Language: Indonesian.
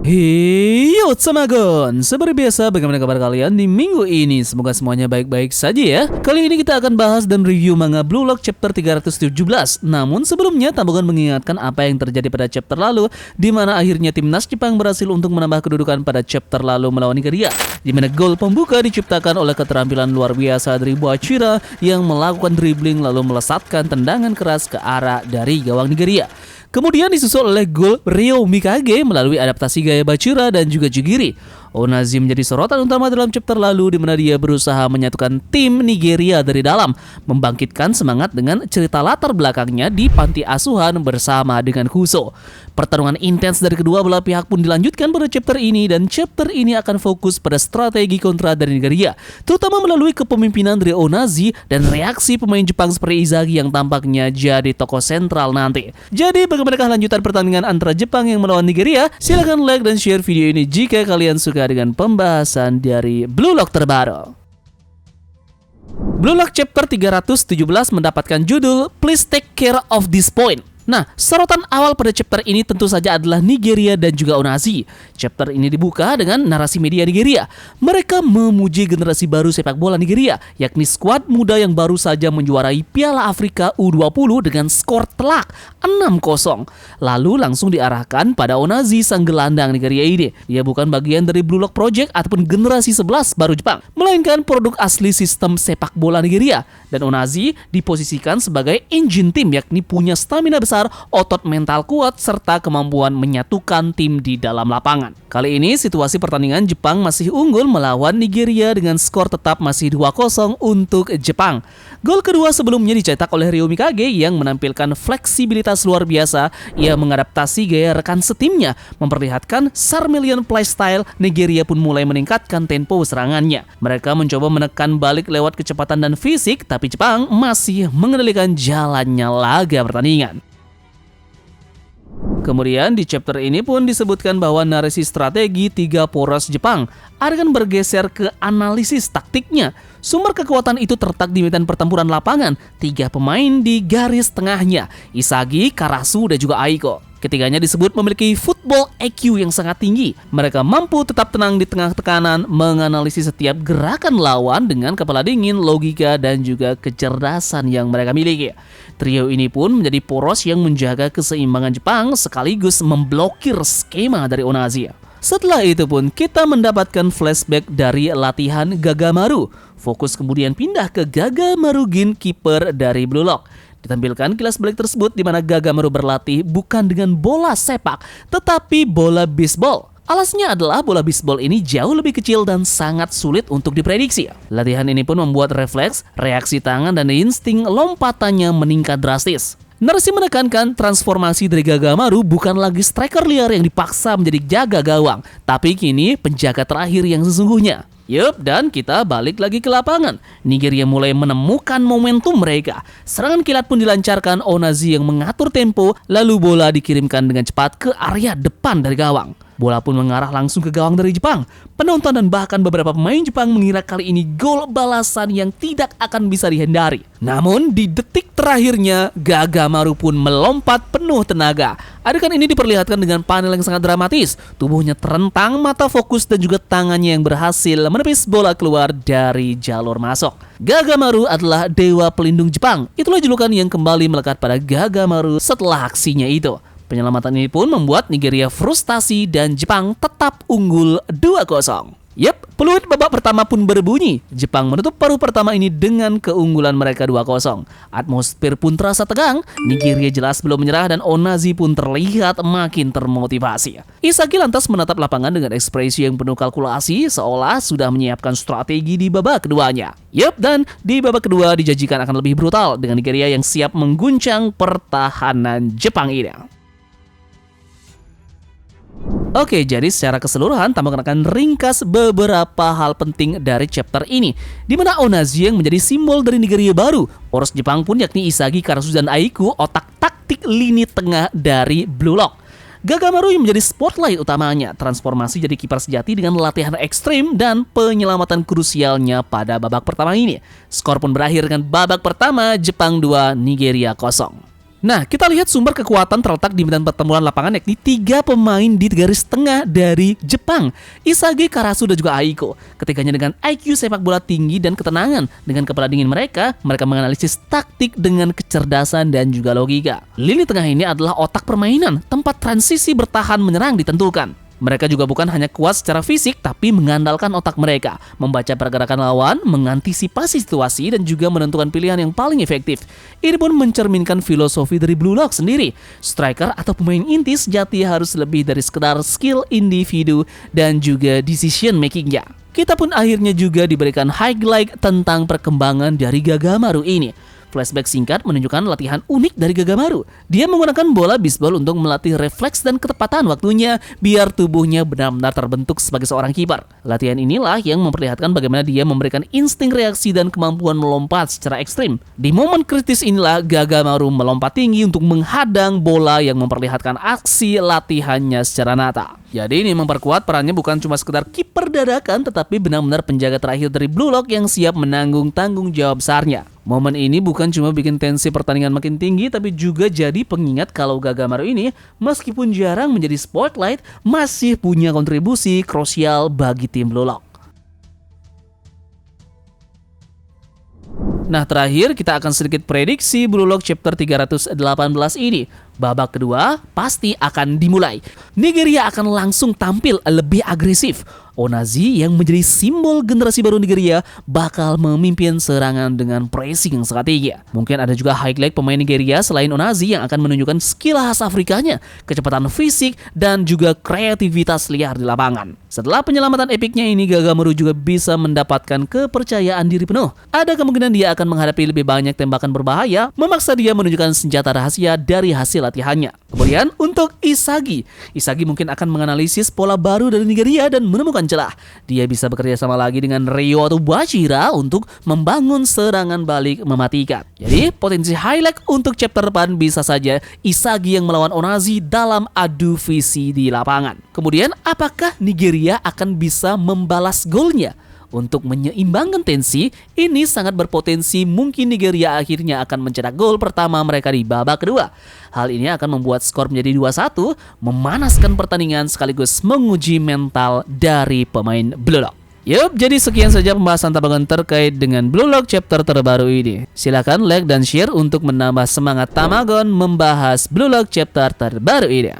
Hiyo Samagon, seperti biasa bagaimana kabar kalian di minggu ini? Semoga semuanya baik-baik saja ya. Kali ini kita akan bahas dan review manga Blue Lock chapter 317. Namun sebelumnya Tambogan mengingatkan apa yang terjadi pada chapter lalu, di mana akhirnya timnas Jepang berhasil untuk menambah kedudukan pada chapter lalu melawan Nigeria, di mana gol pembuka diciptakan oleh keterampilan luar biasa dari Boachira yang melakukan dribbling lalu melesatkan tendangan keras ke arah dari gawang Nigeria. Kemudian disusul oleh gol Ryo Mikage melalui adaptasi gaya Bachira dan juga Jugiri. Onazi menjadi sorotan utama dalam chapter lalu di mana dia berusaha menyatukan tim Nigeria dari dalam, membangkitkan semangat dengan cerita latar belakangnya di panti asuhan bersama dengan Kuso. Pertarungan intens dari kedua belah pihak pun dilanjutkan pada chapter ini, dan chapter ini akan fokus pada strategi kontra dari Nigeria, terutama melalui kepemimpinan dari Onazi dan reaksi pemain Jepang seperti Izagi yang tampaknya jadi tokoh sentral nanti. Jadi bagaimanakah lanjutan pertandingan antara Jepang yang melawan Nigeria? Silahkan like dan share video ini jika kalian suka dengan pembahasan dari Blue Lock terbaru. Blue Lock chapter 317 mendapatkan judul Please Take Care of This Point. Nah, sorotan awal pada chapter ini tentu saja adalah Nigeria dan juga Onazi. Chapter ini dibuka dengan narasi media Nigeria. Mereka memuji generasi baru sepak bola Nigeria, yakni skuad muda yang baru saja menjuarai Piala Afrika U20 dengan skor telak 6-0. Lalu langsung diarahkan pada Onazi, sang gelandang Nigeria ini. Dia bukan bagian dari Blue Lock Project ataupun generasi 11 baru Jepang, melainkan produk asli sistem sepak bola Nigeria. Dan Onazi diposisikan sebagai engine team, yakni punya stamina besar, otot mental kuat, serta kemampuan menyatukan tim di dalam lapangan. Kali ini situasi pertandingan Jepang masih unggul melawan Nigeria dengan skor tetap masih 2-0 untuk Jepang. Gol kedua sebelumnya dicetak oleh Ryo Mikage yang menampilkan fleksibilitas luar biasa. Ia mengadaptasi gaya rekan setimnya, memperlihatkan Charmeleon playstyle. Nigeria pun mulai meningkatkan tempo serangannya. Mereka mencoba menekan balik lewat kecepatan dan fisik, tapi Jepang masih mengendalikan jalannya laga pertandingan. Kemudian di chapter ini pun disebutkan bahwa narasi strategi tiga poros Jepang akan bergeser ke analisis taktiknya. Sumber kekuatan itu terletak di medan pertempuran lapangan, tiga pemain di garis tengahnya, Izagi, Karasu, dan juga Aiko. Ketiganya disebut memiliki football IQ yang sangat tinggi. Mereka mampu tetap tenang di tengah tekanan, menganalisis setiap gerakan lawan dengan kepala dingin, logika, dan juga kecerdasan yang mereka miliki. Trio ini pun menjadi poros yang menjaga keseimbangan Jepang sekaligus memblokir skema dari Onazi. Setelah itu pun kita mendapatkan flashback dari latihan Gagamaru. Fokus kemudian pindah ke Gagamaru Gin, kiper dari Blue Lock. Ditampilkan kilas balik tersebut di mana Gagamaru berlatih bukan dengan bola sepak, tetapi bola bisbol. Alasnya adalah bola bisbol ini jauh lebih kecil dan sangat sulit untuk diprediksi. Latihan ini pun membuat refleks, reaksi tangan, dan insting lompatannya meningkat drastis. Narasi menekankan transformasi dari Gagamaru bukan lagi striker liar yang dipaksa menjadi jaga gawang, tapi kini penjaga terakhir yang sesungguhnya. Yup, dan kita balik lagi ke lapangan. Nigeria mulai menemukan momentum mereka. Serangan kilat pun dilancarkan Onazi yang mengatur tempo, lalu bola dikirimkan dengan cepat ke area depan dari gawang. Bola pun mengarah langsung ke gawang dari Jepang. Penonton dan bahkan beberapa pemain Jepang mengira kali ini gol balasan yang tidak akan bisa dihindari. Namun di detik terakhirnya Gagamaru pun melompat penuh tenaga. Adegan ini diperlihatkan dengan panel yang sangat dramatis. Tubuhnya terentang, mata fokus, dan juga tangannya yang berhasil menepis bola keluar dari jalur masuk. Gagamaru adalah dewa pelindung Jepang. Itulah julukan yang kembali melekat pada Gagamaru setelah aksinya itu. Penyelamatan ini pun membuat Nigeria frustasi dan Jepang tetap unggul 2-0. Yap, peluit babak pertama pun berbunyi. Jepang menutup paruh pertama ini dengan keunggulan mereka 2-0. Atmosfer pun terasa tegang. Nigeria jelas belum menyerah dan Onazi pun terlihat makin termotivasi. Izagi lantas menatap lapangan dengan ekspresi yang penuh kalkulasi, seolah sudah menyiapkan strategi di babak keduanya. Yap, dan di babak kedua dijanjikan akan lebih brutal dengan Nigeria yang siap mengguncang pertahanan Jepang ini. Oke, jadi secara keseluruhan Tambogan akan ringkas beberapa hal penting dari chapter ini, di mana Onazi yang menjadi simbol dari Nigeria baru. Poros Jepang pun yakni Izagi, Karasu, dan Aiko, otak taktik lini tengah dari Blue Lock. Gagamaru yang menjadi spotlight utamanya, transformasi jadi kiper sejati dengan latihan ekstrim dan penyelamatan krusialnya pada babak pertama ini. Skor pun berakhir dengan babak pertama Jepang 2, Nigeria 0. Nah, kita lihat sumber kekuatan terletak di medan pertempuran lapangan, yakni 3 pemain di garis tengah dari Jepang, Isagi, Karasu, dan juga Aiko. Ketiganya dengan IQ sepak bola tinggi dan ketenangan. Dengan kepala dingin mereka menganalisis taktik dengan kecerdasan dan juga logika. Lini tengah ini adalah otak permainan, tempat transisi bertahan menyerang ditentukan. Mereka juga bukan hanya kuat secara fisik, tapi mengandalkan otak mereka, membaca pergerakan lawan, mengantisipasi situasi, dan juga menentukan pilihan yang paling efektif. Ini pun mencerminkan filosofi dari Blue Lock sendiri. Striker atau pemain inti sejati harus lebih dari sekedar skill individu dan juga decision makingnya. Kita pun akhirnya juga diberikan highlight tentang perkembangan dari Gagamaru ini. Flashback singkat menunjukkan latihan unik dari Gagamaru. Dia menggunakan bola bisbol untuk melatih refleks dan ketepatan waktunya biar tubuhnya benar-benar terbentuk sebagai seorang kiper. Latihan inilah yang memperlihatkan bagaimana dia memberikan insting reaksi dan kemampuan melompat secara ekstrim. Di momen kritis inilah Gagamaru melompat tinggi untuk menghadang bola yang memperlihatkan aksi latihannya secara nyata. Jadi ini memperkuat perannya bukan cuma sekedar kiper dadakan, tetapi benar-benar penjaga terakhir dari Blue Lock yang siap menanggung tanggung jawab besarnya. Momen ini bukan cuma bikin tensi pertandingan makin tinggi, tapi juga jadi pengingat kalau Gagamaru ini meskipun jarang menjadi spotlight, masih punya kontribusi krusial bagi tim Blue Lock. Nah, terakhir kita akan sedikit prediksi Blue Lock chapter 318 ini. Babak kedua pasti akan dimulai. Nigeria akan langsung tampil lebih agresif. Onazi yang menjadi simbol generasi baru Nigeria bakal memimpin serangan dengan pressing yang sangat tinggi. Mungkin ada juga highlight pemain Nigeria selain Onazi yang akan menunjukkan skill khas Afrikanya, kecepatan fisik, dan juga kreativitas liar di lapangan. Setelah penyelamatan epiknya ini, Gagamaru juga bisa mendapatkan kepercayaan diri penuh. Ada kemungkinan dia akan menghadapi lebih banyak tembakan berbahaya, memaksa dia menunjukkan senjata rahasia dari hasil latihannya. Kemudian untuk Isagi mungkin akan menganalisis pola baru dari Nigeria dan menemukan celah. Dia bisa bekerja sama lagi dengan Ryo atau Bachira untuk membangun serangan balik mematikan. Jadi potensi highlight untuk chapter depan bisa saja Isagi yang melawan Onazi dalam adu visi di lapangan. Kemudian apakah Nigeria akan bisa membalas golnya? Untuk menyeimbangkan tensi, ini sangat berpotensi mungkin Nigeria akhirnya akan mencetak gol pertama mereka di babak kedua. Hal ini akan membuat skor menjadi 2-1, memanaskan pertandingan sekaligus menguji mental dari pemain Blue Lock. Yup, jadi sekian saja pembahasan Tabagon terkait dengan Blue Lock chapter terbaru ini. Silakan like dan share untuk menambah semangat Tamagon membahas Blue Lock chapter terbaru ini.